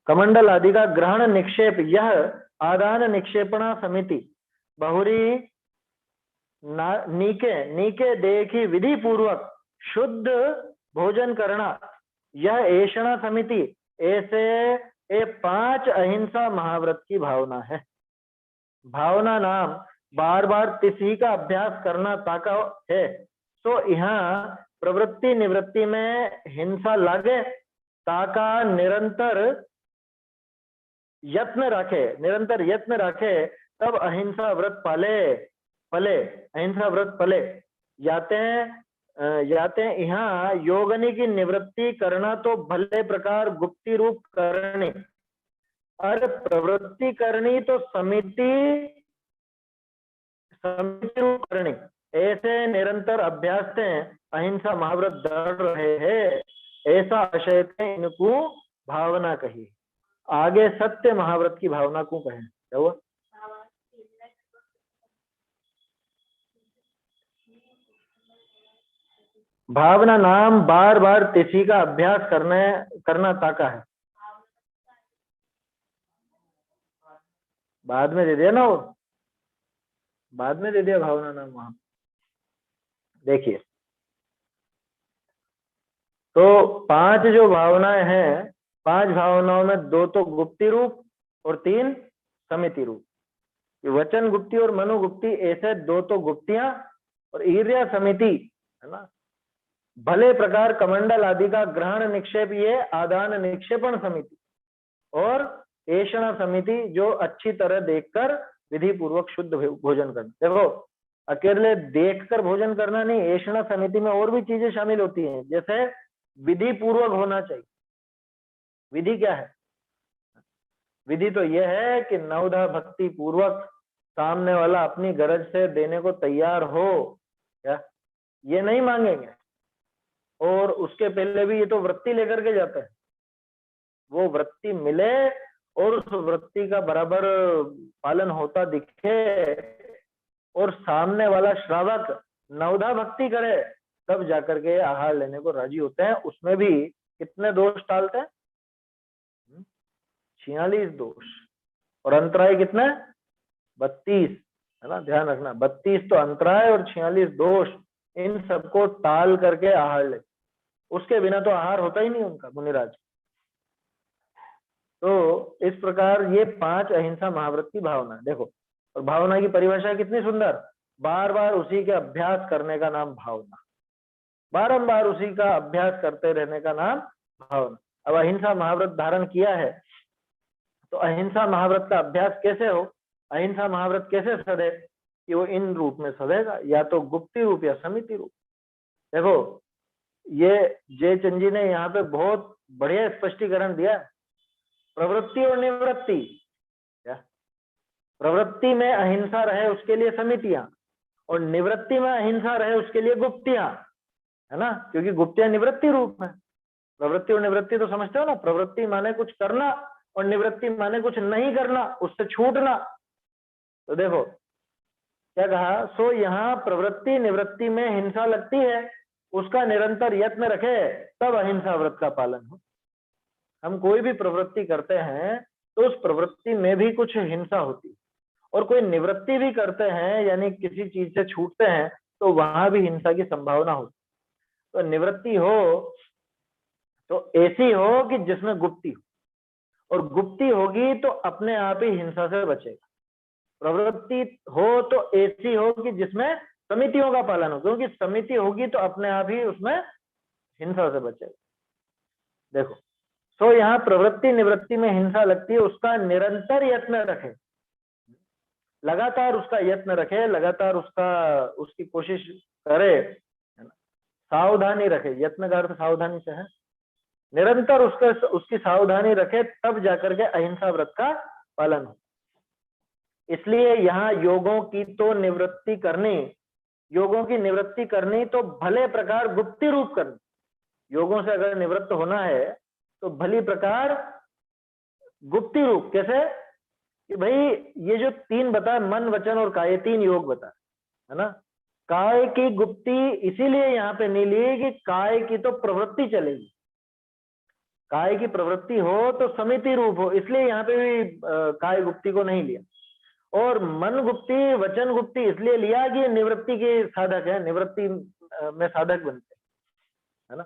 कमंडल आदि का ग्रहण निक्षेप, यह आदान निक्षेपणा समिति बहुरी नीके नीके देखी विधि पूर्वक शुद्ध भोजन करना, यह ऐषणा समिति, ऐसे ये 5 अहिंसा महाव्रत की भावना है। भावना नाम बार बार तिथि का अभ्यास करना ताका है। तो यहाँ प्रवृत्ति निवृत्ति में हिंसा लागे, ताका निरंतर यत्न रखे, निरंतर यत्न रखे, तब अहिंसा व्रत पाले फले, अहिंसा व्रत फले। याते यहाँ योगनी की निवृत्ति करना तो भले प्रकार गुप्ती रूप करनी, और प्रवृत्ति करनी तो समिति रूप करनी, ऐसे निरंतर अभ्यास से अहिंसा महाव्रत दृढ़ रहे हैं, ऐसा आशय थे इनको भावना कही। आगे सत्य महाव्रत की भावना को कहें, क्या हुआ? भावना नाम बार बार तिथि का अभ्यास करना ताका है। बाद में दे दिया ना, वो बाद में दे दिया भावना नाम वहां। देखिए तो 5 जो भावनाएं हैं, 5 भावनाओं में 2 तो गुप्ती रूप और 3 समिति रूप। वचन गुप्ती और मनोगुप्ती, ऐसे 2 तो गुप्तियां, और ईर्या समिति है ना, भले प्रकार कमंडल आदि का ग्रहण निक्षेप, ये आदान निक्षेपण समिति, और ऐषणा समिति जो अच्छी तरह देखकर विधि पूर्वक शुद्ध भोजन करना। देखो अकेले देखकर भोजन करना नहीं, ऐषणा समिति में और भी चीजें शामिल होती हैं, जैसे विधि पूर्वक होना चाहिए। विधि क्या है? विधि तो यह है कि नवधा भक्ति पूर्वक सामने वाला अपनी गरज से देने को तैयार हो, क्या ये नहीं मांगेंगे। और उसके पहले भी ये तो वृत्ति लेकर के जाते हैं, वो वृत्ति मिले और उस वृत्ति का बराबर पालन होता दिखे, और सामने वाला श्रावक नवधा भक्ति करे, तब जाकर के आहार लेने को राजी होते हैं। उसमें भी कितने दोष टालते हैं? 46 दोष, और अंतराय कितने? 32, है ना, ध्यान रखना, 32 तो अंतराय और 46 दोष, इन सबको टाल करके आहार ले। उसके बिना तो आहार होता ही नहीं उनका, मुनिराज। तो इस प्रकार ये 5 अहिंसा महाव्रत की भावना। देखो, और भावना की परिभाषा कितनी सुंदर, बार बार उसी के अभ्यास करने का नाम भावना, बारंबार उसी का अभ्यास करते रहने का नाम भावना। अब अहिंसा महाव्रत धारण किया है, तो अहिंसा महाव्रत का अभ्यास कैसे हो, अहिंसा महाव्रत कैसे सधे, कि वो इन रूप में सधेगा, या तो गुप्ती रूप या समिति रूप। देखो ये जयचंद जी ने यहाँ पे बहुत बढ़िया स्पष्टीकरण दिया। प्रवृत्ति और निवृत्ति, क्या प्रवृत्ति में अहिंसा रहे उसके लिए समितियां, और निवृत्ति में अहिंसा रहे उसके लिए गुप्तियां, है ना, क्योंकि गुप्तियां निवृत्ति रूप है। प्रवृत्ति और निवृत्ति तो समझते हो ना, प्रवृत्ति माने कुछ करना और निवृत्ति माने कुछ नहीं करना, उससे छूटना। तो देखो क्या कहा, सो यहाँ प्रवृत्ति निवृत्ति में हिंसा लगती है, उसका निरंतर यत्न रखे तब अहिंसा व्रत का पालन हो। हम कोई भी प्रवृत्ति करते हैं तो उस प्रवृत्ति में भी कुछ हिंसा होती है, और कोई निवृत्ति भी करते हैं यानी किसी चीज से छूटते हैं तो वहां भी हिंसा की संभावना होती है। तो निवृत्ति हो तो ऐसी हो कि जिसमें गुप्ति हो, और गुप्ति होगी तो अपने आप ही हिंसा से बचेगा। प्रवृत्ति हो तो ऐसी हो कि जिसमें समितियों का पालन हो, क्योंकि समिति होगी तो अपने आप ही उसमें हिंसा से बचेगा। देखो तो यहाँ प्रवृत्ति निवृत्ति में हिंसा लगती है, उसका निरंतर यत्न रखे, लगातार उसका यत्न रखे, लगातार उसकी कोशिश करे, है ना, सावधानी रखे। यत्न का अर्थ सावधानी से है, निरंतर उसकी सावधानी रखे तब जाकर के अहिंसा व्रत का पालन हो। इसलिए यहाँ योगों की निवृत्ति करनी तो भले प्रकार गुप्ति रूप करनी। योगों से अगर निवृत्त होना है तो भली प्रकार गुप्ति रूप। कैसे कि भाई ये जो 3 बता, मन वचन और काय, 3 योग बता, है ना। काय की गुप्ति इसीलिए यहाँ पे नहीं ली कि काय की तो प्रवृत्ति चलेगी, काय की प्रवृत्ति हो तो समिति रूप हो, इसलिए यहाँ पे भी काय गुप्ति को नहीं लिया। और मन गुप्ति वचन गुप्ति इसलिए लिया कि निवृत्ति के साधक है, निवृत्ति में साधक बनते है ना।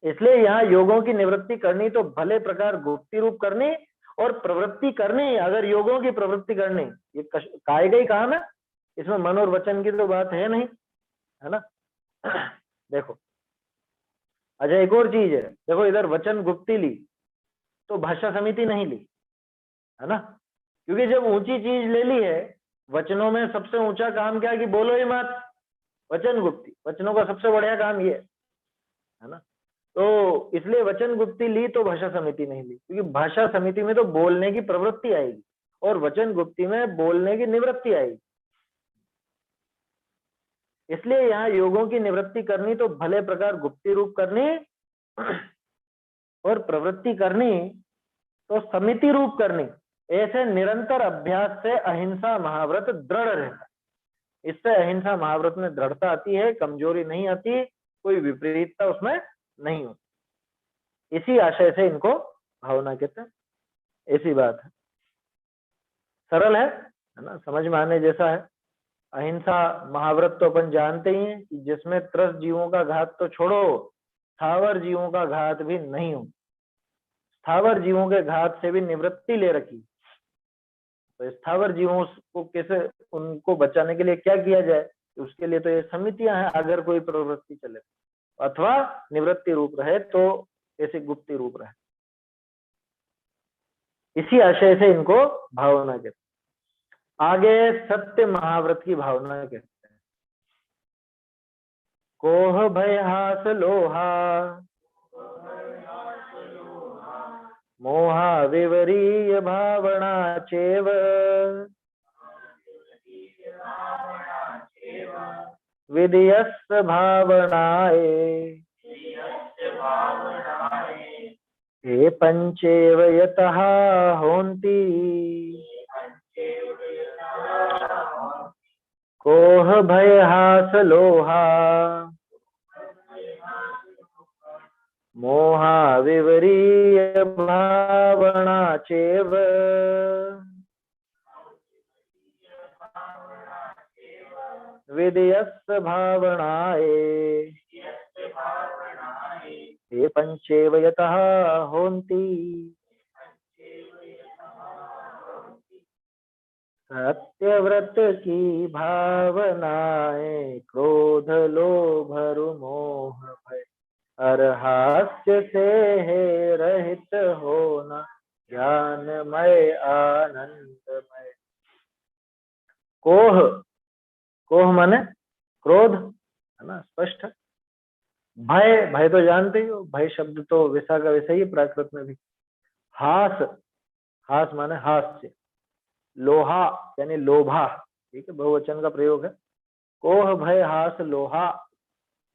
इसलिए यहाँ योगों की निवृत्ति करनी तो भले प्रकार गुप्ति रूप करनी, और प्रवृत्ति करनी, अगर योगों की प्रवृत्ति करनी, ये काय का ही काम है, इसमें मन और वचन की तो बात है नहीं, है ना। देखो अच्छा एक और चीज है, देखो इधर वचन गुप्ति ली तो भाषा समिति नहीं ली, है ना, क्योंकि जब ऊंची चीज ले ली है, वचनों में सबसे ऊंचा काम क्या है कि बोलो ही मत, वचन गुप्ति, वचनों का सबसे बढ़िया काम ये है ना। तो इसलिए वचन गुप्ति ली तो भाषा समिति नहीं ली, क्योंकि भाषा समिति में तो बोलने की प्रवृत्ति आएगी और वचन गुप्ति में बोलने की निवृत्ति आएगी। इसलिए यहाँ योगों की निवृत्ति करनी तो भले प्रकार गुप्ति रूप करनी, और प्रवृत्ति करनी तो समिति रूप करनी। ऐसे निरंतर अभ्यास से अहिंसा महाव्रत दृढ़ रहता है। इससे अहिंसा महाव्रत में दृढ़ता आती है, कमजोरी नहीं आती, कोई विपरीतता उसमें नहीं होती। इसी आशय से इनको भावना कहते हैं। ऐसी बात है, सरल है ना, समझ में आने जैसा है। अहिंसा महाव्रत तो अपन जानते ही हैं कि जिसमें त्रस्त जीवों का घात तो छोड़ो, स्थावर जीवों का घात भी नहीं हो। स्थावर जीवों के घात से भी निवृत्ति ले रखी, तो स्थावर जीवों को कैसे, उनको बचाने के लिए क्या किया जाए, उसके लिए तो ये समितियां हैं। अगर कोई प्रवृत्ति चले अथवा निवृत्ति रूप रहे तो ऐसे गुप्ति रूप रहे, इसी आशय से इनको भावना कहते हैं। आगे सत्य महाव्रत की भावना कहते हैं। कोह भय हास लोहा मोहा विवरीय भावना चेव विधियस्त भावनाए हे पंचेव यतः होन्ति कोह भय हास लोहा मोहा विवरीय भावना चेव विधियस्त भावनाए ये पंचेव यतः होन्ति सत्यव्रत की भावनाएं क्रोध लोभ मोह भय अर्हास्य से है रहित होना ज्ञानमय आनंदमय। कोह, कोह माने क्रोध, है ना, स्पष्ट। भय, भय तो जानते ही हो, भय शब्द तो वैसा का वैसा ही प्राकृत में भी। हास, हास माने हास्य। लोहा यानी लोभा, ठीक है, बहुवचन का प्रयोग है। कोह भय हास लोहा,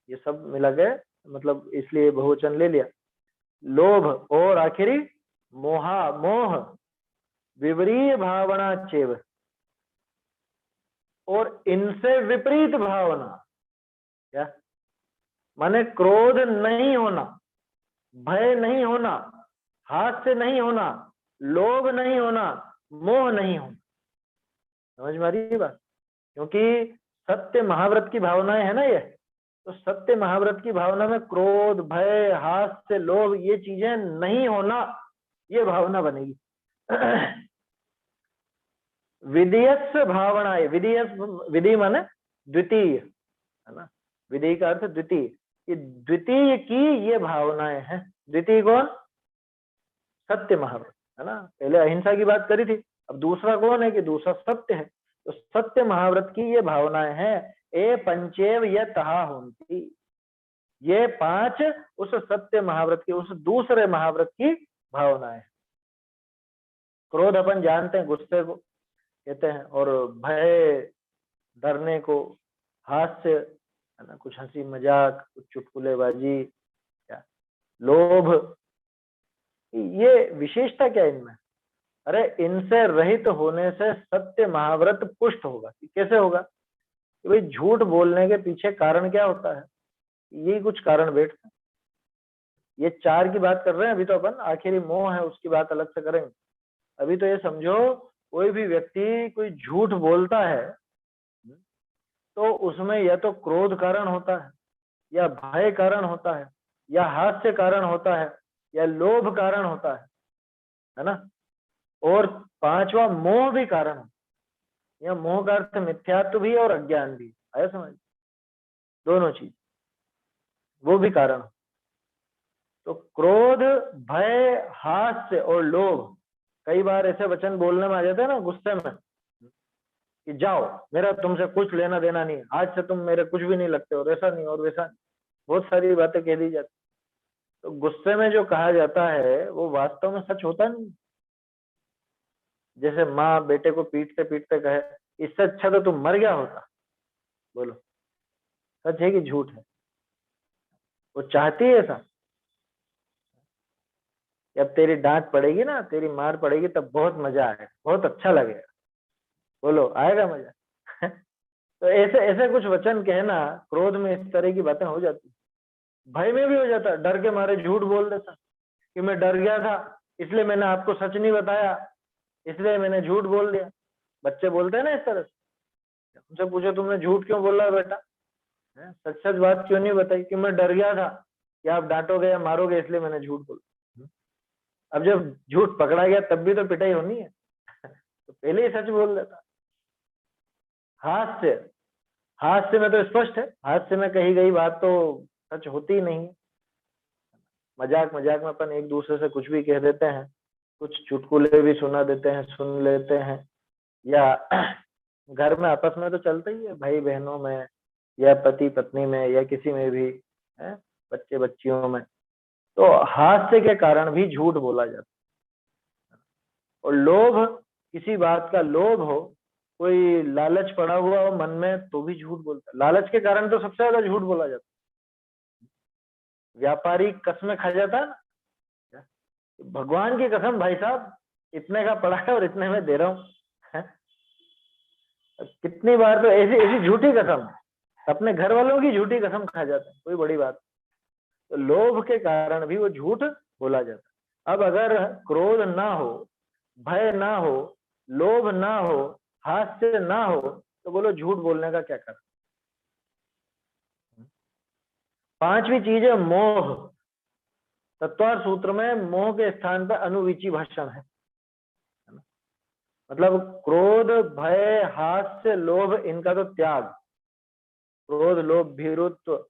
ये सब मिला के मतलब इसलिए बहुवचन ले लिया। लोभ और आखिरी मोहा, मोह, विपरीत भावना चेव, और इनसे विपरीत भावना, क्या माने क्रोध नहीं होना, भय नहीं होना, हास्य नहीं होना, लोभ नहीं होना, मोह नहीं होना। समझ में आ रही है बात? क्योंकि सत्य महाव्रत की भावनाएं है ना ये, तो सत्य महाव्रत की भावना में क्रोध, भय, हास्य, लोभ ये चीजें नहीं होना, ये भावना बनेगी। विधेयस्व भावनाएं, विधि माने द्वितीय, है ना, विधि का अर्थ द्वितीय, ये द्वितीय की ये भावनाएं हैं। द्वितीय कौन? सत्य महाव्रत, है ना। पहले अहिंसा की बात करी थी, अब दूसरा कौन है कि दूसरा सत्य है। तो सत्य महाव्रत की ये भावनाएं हैं। ए पंचेव ये तहा होती, ये 5 उस सत्य महाव्रत की, उस दूसरे महाव्रत की भावनाएं। क्रोध अपन जानते हैं, गुस्से को कहते हैं, और भय डरने को, हास्य है ना, कुछ हंसी मजाक, कुछ चुटकुलेबाजी, क्या लोभ, ये विशेषता क्या इनमें? अरे इनसे रहित होने से सत्य महाव्रत पुष्ट होगा। कैसे होगा? कि भाई झूठ बोलने के पीछे कारण क्या होता है, यही कुछ कारण बैठता है। ये 4 की बात कर रहे हैं अभी तो अपन, आखिरी मोह है उसकी बात अलग से करेंगे। अभी तो ये समझो, कोई भी व्यक्ति कोई झूठ बोलता है तो उसमें या तो क्रोध कारण होता है, या भय कारण होता है, या हास्य कारण होता है, या लोभ कारण होता है ना, और 5वां मोह भी कारण है। या मोह का अर्थ मिथ्यात्व भी और अज्ञान भी, आया समझ? दोनों चीज, वो भी कारण। तो क्रोध, भय, हास्य और लोभ, कई बार ऐसे वचन बोलने में आ जाते हैं ना गुस्से में कि जाओ, मेरा तुमसे कुछ लेना देना नहीं, आज से तुम मेरे कुछ भी नहीं लगते, और ऐसा नहीं और वैसा नहीं, बहुत सारी बातें कह दी जाती। तो गुस्से में जो कहा जाता है वो वास्तव में सच होता नहीं। जैसे माँ बेटे को पीटते पीटते कहे, इससे अच्छा तो तुम मर गया होता। बोलो सच है कि झूठ है? वो चाहती है ऐसा? जब तेरी डांट पड़ेगी ना, तेरी मार पड़ेगी, तब बहुत मजा आएगा, बहुत अच्छा लगेगा। बोलो आएगा मजा? तो ऐसे ऐसे कुछ वचन कहना, क्रोध में इस तरह की बातें हो जाती। भय में भी हो जाता, डर के मारे झूठ बोल देता कि मैं डर गया था इसलिए मैंने आपको सच नहीं बताया, इसलिए मैंने झूठ बोल दिया। बच्चे बोलते हैं ना इस तरह से। उनसे पूछो तुमने झूठ क्यों बोला बेटा, सच सच बात क्यों नहीं बताई? कि मैं डर गया था कि आप डांटोगे या मारोगे, इसलिए मैंने झूठ बोला। अब जब झूठ पकड़ा गया तब भी तो पिटाई होनी है, तो पहले ही सच बोल देता। हास्य, हास्य में तो स्पष्ट है, हास्य में कही गई बात तो सच होती ही नहीं है। मजाक मजाक में अपन एक दूसरे से कुछ भी कह देते हैं, कुछ चुटकुले भी सुना देते हैं, सुन लेते हैं, या घर में आपस में तो चलता ही है, भाई बहनों में या पति पत्नी में या किसी में भी, है बच्चे बच्चियों में। तो हास्य के कारण भी झूठ बोला जाता है। और लोभ, किसी बात का लोभ हो, कोई लालच पड़ा हुआ हो मन में, तो भी झूठ बोलता है। लालच के कारण तो सबसे ज्यादा झूठ बोला जाता है। व्यापारी कसमें खा जाता है ना, भगवान की कसम भाई साहब इतने का पड़ा है और इतने में दे रहा हूं। कितनी बार तो ऐसी ऐसी झूठी कसम, अपने घर वालों की झूठी कसम खा जाता है, कोई बड़ी बात। तो लोभ के कारण भी वो झूठ बोला जाता है। अब अगर क्रोध ना हो, भय ना हो, लोभ ना हो, हास्य ना हो, तो बोलो झूठ बोलने का क्या कारण? 5वीं चीज है मोह। तत्वार सूत्र में मोह के स्थान पर अनुविची भाषण है। मतलब क्रोध, भय, हास्य, लोभ, इनका तो त्याग, क्रोध, लोभ, भीरुत्व,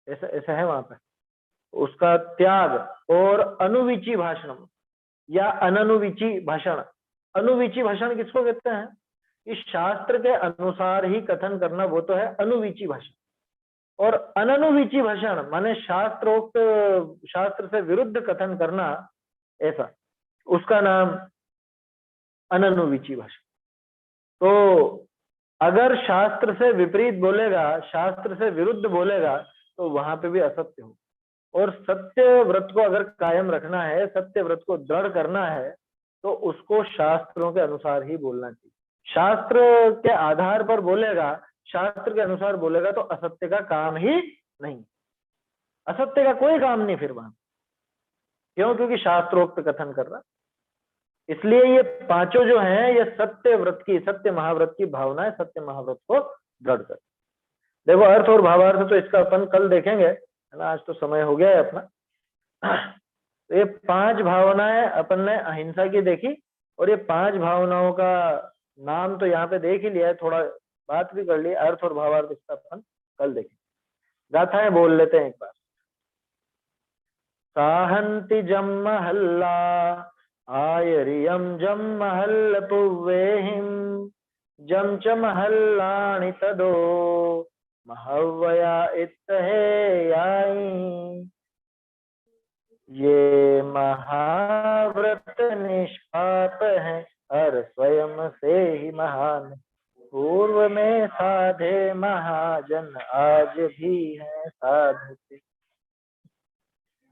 ऐसा ऐसा है वहां पे, उसका त्याग, और अनुविची भाषण या अननुविची भाषण। अनुविची भाषण किसको कहते हैं? कि शास्त्र के अनुसार ही कथन करना, वो तो है अनुविची भाषण। और अननुविची भाषण माने शास्त्रोक्त, शास्त्र से विरुद्ध कथन करना, ऐसा, उसका नाम अननुविची भाषण। तो अगर शास्त्र से विपरीत बोलेगा, शास्त्र से विरुद्ध बोलेगा, तो वहां पे भी असत्य हो। और सत्य व्रत को अगर कायम रखना है, सत्य व्रत को दृढ़ करना है, तो उसको शास्त्रों के अनुसार ही बोलना चाहिए। शास्त्र के आधार पर बोलेगा, शास्त्र के अनुसार बोलेगा, तो असत्य का काम ही नहीं, असत्य का कोई काम नहीं फिर वहां। क्यों? क्योंकि शास्त्रोक्त कथन कर रहा। इसलिए ये पांचों जो हैं, ये सत्य व्रत की, सत्य महाव्रत की भावना है, सत्य महाव्रत को दृढ़ कर। देखो, अर्थ और भावार्थ तो इसका अपन कल देखेंगे, है ना, आज तो समय हो गया है अपना। तो ये 5 भावनाएं अपन ने अहिंसा की देखी, और ये 5 भावनाओं का नाम तो यहाँ पे देख ही लिया है, थोड़ा बात भी कर ली। अर्थ और भावार्थ इसका अपन कल देखेंगे। गाथाएं बोल लेते हैं एक बार। साहंति जम्महल्ला आयरियम जम्महल्ल पुवेहिम जम च महल्लानि तदो महव्वया इत्तहे याई। ये महाव्रत निष्पाप है, हर स्वयं से ही महान। पूर्व में साधे महाजन, आज भी है साधते।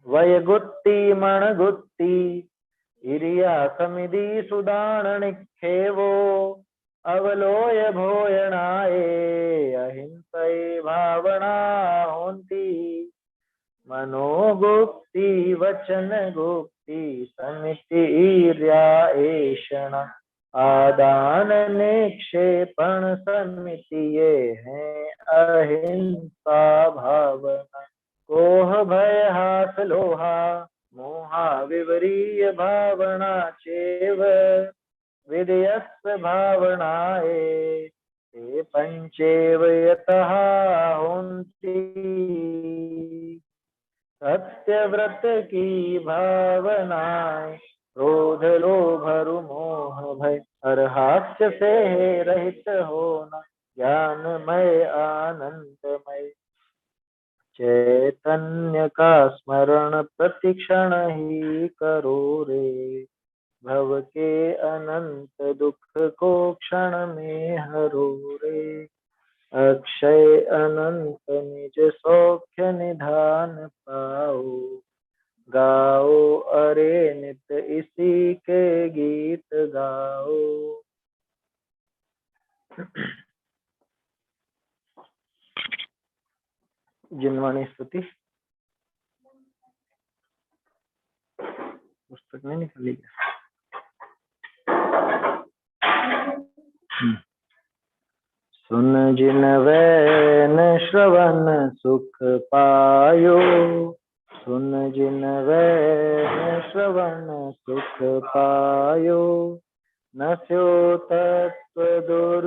वय गुत्ती मण गुत्ती इरिया समिधि सुदान निखेवो अवलोय भोयणाए अहिंसय भावना होंती। मनोगुप्ति वचन गुप्ति समिति ईर्या ऐषण आदान निक्षेपण समिति ये हैं अहिंसा भावना। कोह भय हास लोहा मोहा विवरीय भावना चेव विदयस्व भावनाए ते पंचेव यतः होन्ति। सत्यव्रत की भावनाएं क्रोध लोभ मोह भय हर हास्य से रहित होना, ज्ञानमय आनंदमय। चैतन्य का स्मरण प्रतिक्षण ही करो रे, भव के अनंत दुख को क्षण में हरो रे। अक्षय अनंत निज सौख्य निधान पाओ, गाओ अरे नित इसी के गीत गाओ। जिनवाणी स्तुति पुस्तक नहीं निकली क्या? सुन जिन वैन श्रवण सुख पायो, सुन जिन वैन श्रवण सुख पायो। नस्यो तत्व दुर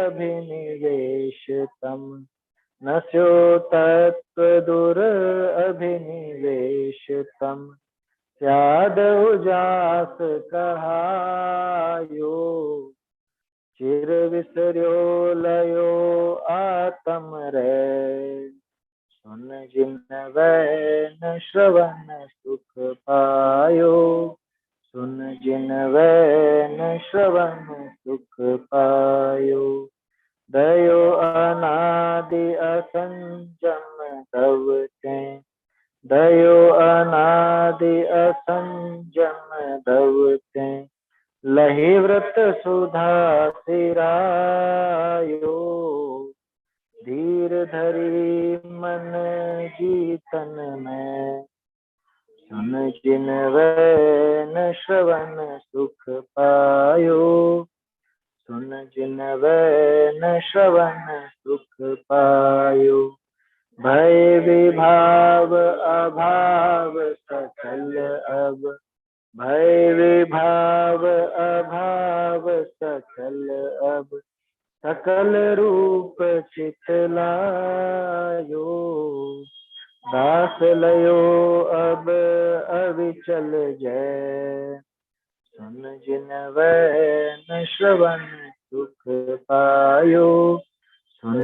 अभिनिवेशतम, नस्यो तत्व दुर अभिनिवेशतम। स्याद उजास कहायो, चिर विसर्यो लयो आत्म रे। सुन जिन वैन श्रवण सुख पायो, सुन जिन वैन श्रवण सुख पायो। दयो अनादि असंजम तव ते, दयो अनादि असंजम तव ते। लहि व्रत सुधा सिरायो, धीर धरी मन जीतन में। सुन जिन वैन श्रवण सुख पायो, सुन जिन वैन श्रवण सुख पायो। भय विभाव अभाव सकल अब, भय विभाव अभाव सकल अब। सकल रूप चितलायो, दास लयो अब अविचल जय। सुन जिन वैन श्रवण सुख पायो, सुन